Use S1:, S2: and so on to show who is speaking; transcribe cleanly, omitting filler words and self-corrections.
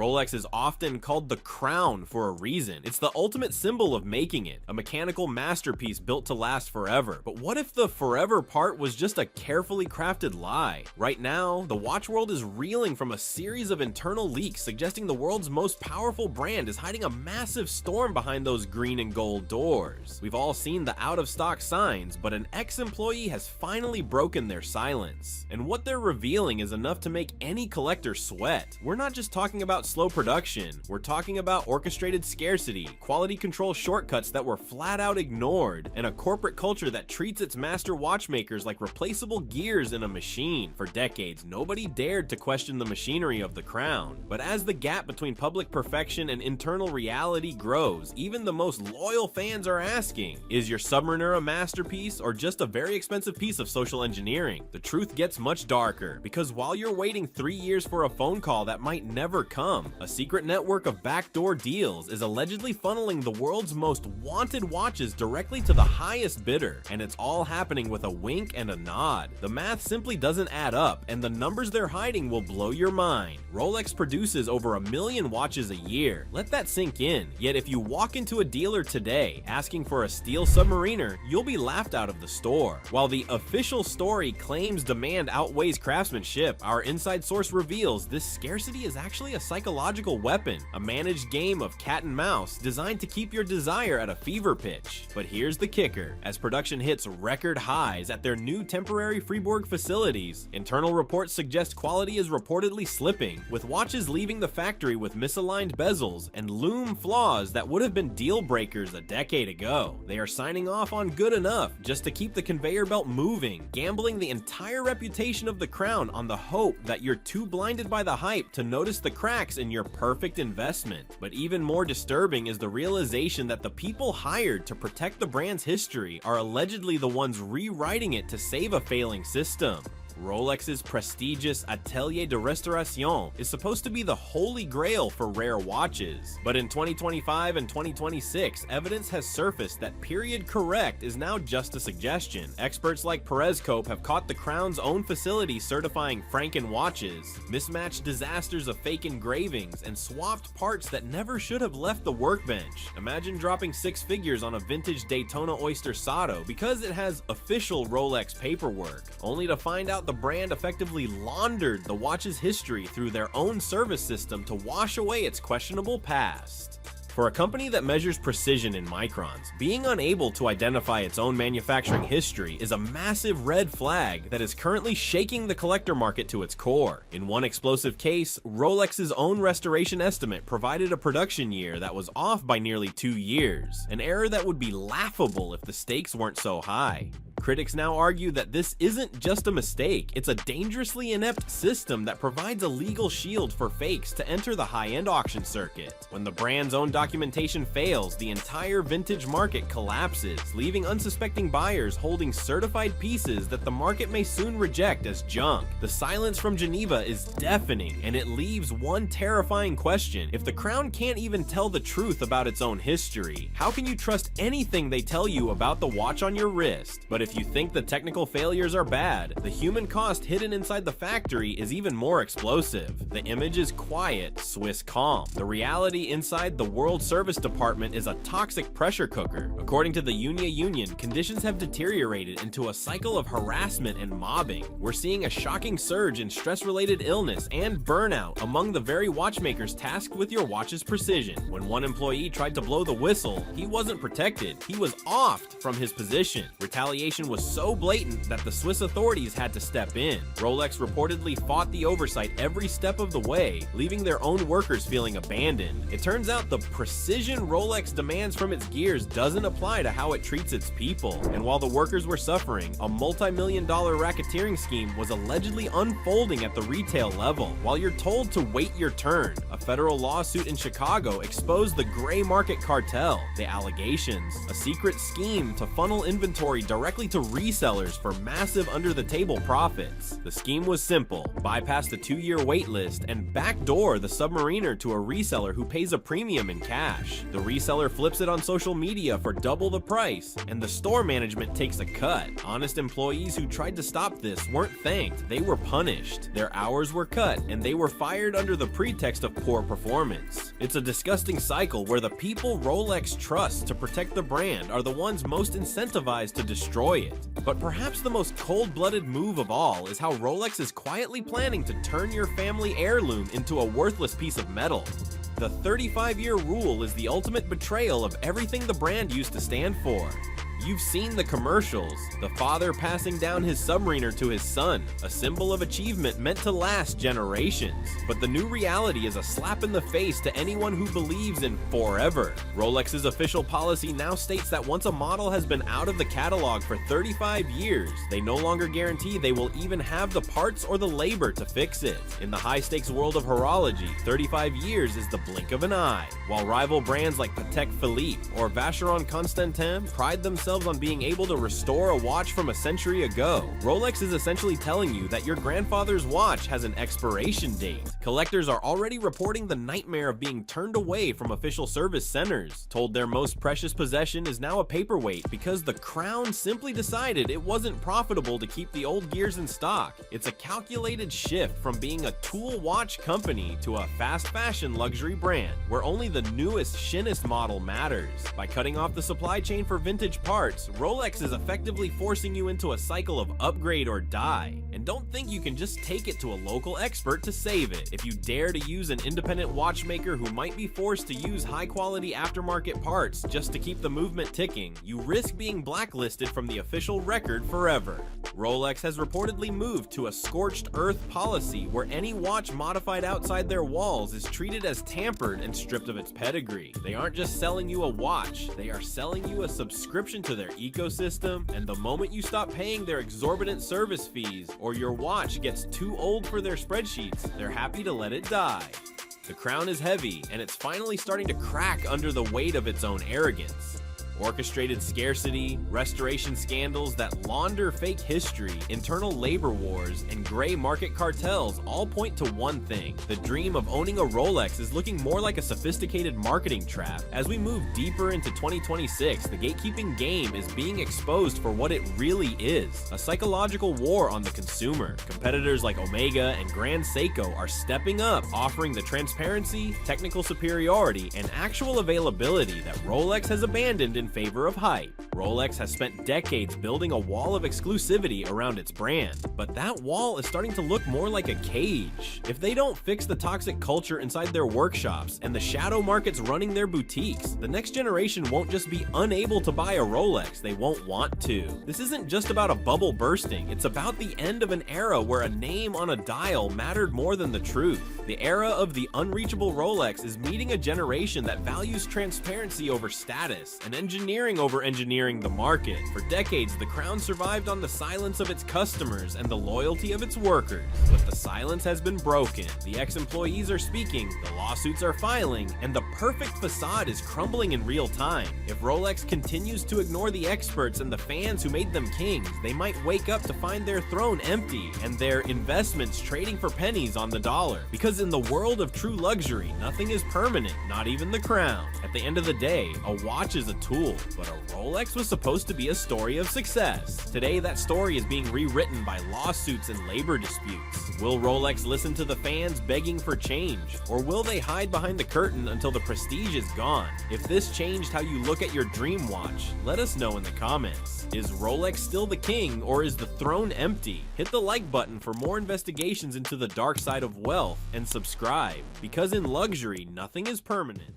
S1: Rolex is often called the crown for a reason. It's the ultimate symbol of making it, a mechanical masterpiece built to last forever. But what if the forever part was just a carefully crafted lie? Right now, the watch world is reeling from a series of internal leaks suggesting the world's most powerful brand is hiding a massive storm behind those green and gold doors. We've all seen the out-of-stock signs, but an ex-employee has finally broken their silence. And what they're revealing is enough to make any collector sweat. We're not just talking about slow production, we're talking about orchestrated scarcity, quality control shortcuts that were flat out ignored, and a corporate culture that treats its master watchmakers like replaceable gears in a machine. For decades, nobody dared to question the machinery of the crown. But as the gap between public perfection and internal reality grows, even the most loyal fans are asking, is your Submariner a masterpiece or just a very expensive piece of social engineering? The truth gets much darker, because while you're waiting 3 years for a phone call that might never come, a secret network of backdoor deals is allegedly funneling the world's most wanted watches directly to the highest bidder, and it's all happening with a wink and a nod. The math simply doesn't add up, and the numbers they're hiding will blow your mind. Rolex produces over 1 million watches a year. Let that sink in. Yet if you walk into a dealer today asking for a steel Submariner, you'll be laughed out of the store. While the official story claims demand outweighs craftsmanship, our inside source reveals this scarcity is actually a psychological weapon, a managed game of cat and mouse designed to keep your desire at a fever pitch. But here's the kicker: as production hits record highs at their new temporary Fribourg facilities, internal reports suggest quality is reportedly slipping, with watches leaving the factory with misaligned bezels and lume flaws that would have been deal breakers a decade ago. They are signing off on good enough just to keep the conveyor belt moving, gambling the entire reputation of the crown on the hope that you're too blinded by the hype to notice the cracks in your perfect investment. But even more disturbing is the realization that the people hired to protect the brand's history are allegedly the ones rewriting it to save a failing system. Rolex's prestigious Atelier de Restauration is supposed to be the holy grail for rare watches, but in 2025 and 2026, evidence has surfaced that period correct is now just a suggestion. Experts like Perezcope have caught the crown's own facility certifying Franken-watches, mismatched disasters of fake engravings, and swapped parts that never should have left the workbench. Imagine dropping 6 figures on a vintage Daytona Oyster Sato because it has official Rolex paperwork, only to find out the brand effectively laundered the watch's history through their own service system to wash away its questionable past. For a company that measures precision in microns, being unable to identify its own manufacturing history is a massive red flag that is currently shaking the collector market to its core. In one explosive case, Rolex's own restoration estimate provided a production year that was off by nearly 2 years, an error that would be laughable if the stakes weren't so high. Critics now argue that this isn't just a mistake, it's a dangerously inept system that provides a legal shield for fakes to enter the high-end auction circuit. When the brand's own documentation fails, the entire vintage market collapses, leaving unsuspecting buyers holding certified pieces that the market may soon reject as junk. The silence from Geneva is deafening, and it leaves one terrifying question. If the crown can't even tell the truth about its own history, how can you trust anything they tell you about the watch on your wrist? But if you think the technical failures are bad, the human cost hidden inside the factory is even more explosive. The image is quiet, Swiss calm. The reality inside the World Service Department is a toxic pressure cooker. According to the Union, conditions have deteriorated into a cycle of harassment and mobbing. We're seeing a shocking surge in stress-related illness and burnout among the very watchmakers tasked with your watch's precision. When one employee tried to blow the whistle, he wasn't protected. He was offed from his position. Retaliation was so blatant that the Swiss authorities had to step in. Rolex reportedly fought the oversight every step of the way, leaving their own workers feeling abandoned. It turns out the precision Rolex demands from its gears doesn't apply to how it treats its people. And while the workers were suffering, a multi-million-dollar racketeering scheme was allegedly unfolding at the retail level. While you're told to wait your turn, a federal lawsuit in Chicago exposed the gray market cartel. The allegations, a secret scheme to funnel inventory directly to resellers for massive under-the-table profits. The scheme was simple: bypass the 2-year waitlist and backdoor the Submariner to a reseller who pays a premium in cash. The reseller flips it on social media for double the price, and the store management takes a cut. Honest employees who tried to stop this weren't thanked, they were punished. Their hours were cut, and they were fired under the pretext of poor performance. It's a disgusting cycle where the people Rolex trusts to protect the brand are the ones most incentivized to destroy it. But perhaps the most cold-blooded move of all is how Rolex is quietly planning to turn your family heirloom into a worthless piece of metal. The 35-year rule is the ultimate betrayal of everything the brand used to stand for. You've seen the commercials, the father passing down his Submariner to his son, a symbol of achievement meant to last generations. But the new reality is a slap in the face to anyone who believes in forever. Rolex's official policy now states that once a model has been out of the catalog for 35 years, they no longer guarantee they will even have the parts or the labor to fix it. In the high-stakes world of horology, 35 years is the blink of an eye. While rival brands like Patek Philippe or Vacheron Constantin pride themselves on being able to restore a watch from a century ago, Rolex is essentially telling you that your grandfather's watch has an expiration date. Collectors are already reporting the nightmare of being turned away from official service centers, told their most precious possession is now a paperweight because the Crown simply decided it wasn't profitable to keep the old gears in stock. It's a calculated shift from being a tool watch company to a fast fashion luxury brand, where only the newest, shinnest model matters. By cutting off the supply chain for vintage parts, Rolex is effectively forcing you into a cycle of upgrade or die. And don't think you can just take it to a local expert to save it. If you dare to use an independent watchmaker who might be forced to use high-quality aftermarket parts just to keep the movement ticking, you risk being blacklisted from the official record forever. Rolex has reportedly moved to a scorched earth policy where any watch modified outside their walls is treated as tampered and stripped of its pedigree. They aren't just selling you a watch, they are selling you a subscription to their ecosystem, and the moment you stop paying their exorbitant service fees or your watch gets too old for their spreadsheets, they're happy to let it die. The crown is heavy, and it's finally starting to crack under the weight of its own arrogance. Orchestrated scarcity, restoration scandals that launder fake history, internal labor wars, and gray market cartels all point to one thing: the dream of owning a Rolex is looking more like a sophisticated marketing trap. As we move deeper into 2026, the gatekeeping game is being exposed for what it really is: a psychological war on the consumer. Competitors like Omega and Grand Seiko are stepping up, offering the transparency, technical superiority, and actual availability that Rolex has abandoned in favor of hype. Rolex has spent decades building a wall of exclusivity around its brand, but that wall is starting to look more like a cage. If they don't fix the toxic culture inside their workshops and the shadow markets running their boutiques, the next generation won't just be unable to buy a Rolex, they won't want to. This isn't just about a bubble bursting, it's about the end of an era where a name on a dial mattered more than the truth. The era of the unreachable Rolex is meeting a generation that values transparency over status and engineering over engineering the market. For decades, the crown survived on the silence of its customers and the loyalty of its workers. But the silence has been broken. The ex-employees are speaking, the lawsuits are filing, and the perfect facade is crumbling in real time. If Rolex continues to ignore the experts and the fans who made them kings, they might wake up to find their throne empty and their investments trading for pennies on the dollar. Because in the world of true luxury, nothing is permanent, not even the crown. At the end of the day, a watch is a tool, but a Rolex was supposed to be a story of success. Today, that story is being rewritten by lawsuits and labor disputes. Will Rolex listen to the fans begging for change, or will they hide behind the curtain until the prestige is gone? If this changed how you look at your dream watch, let us know in the comments. Is Rolex still the king, or is the throne empty? Hit the like button for more investigations into the dark side of wealth, and subscribe, because in luxury, nothing is permanent.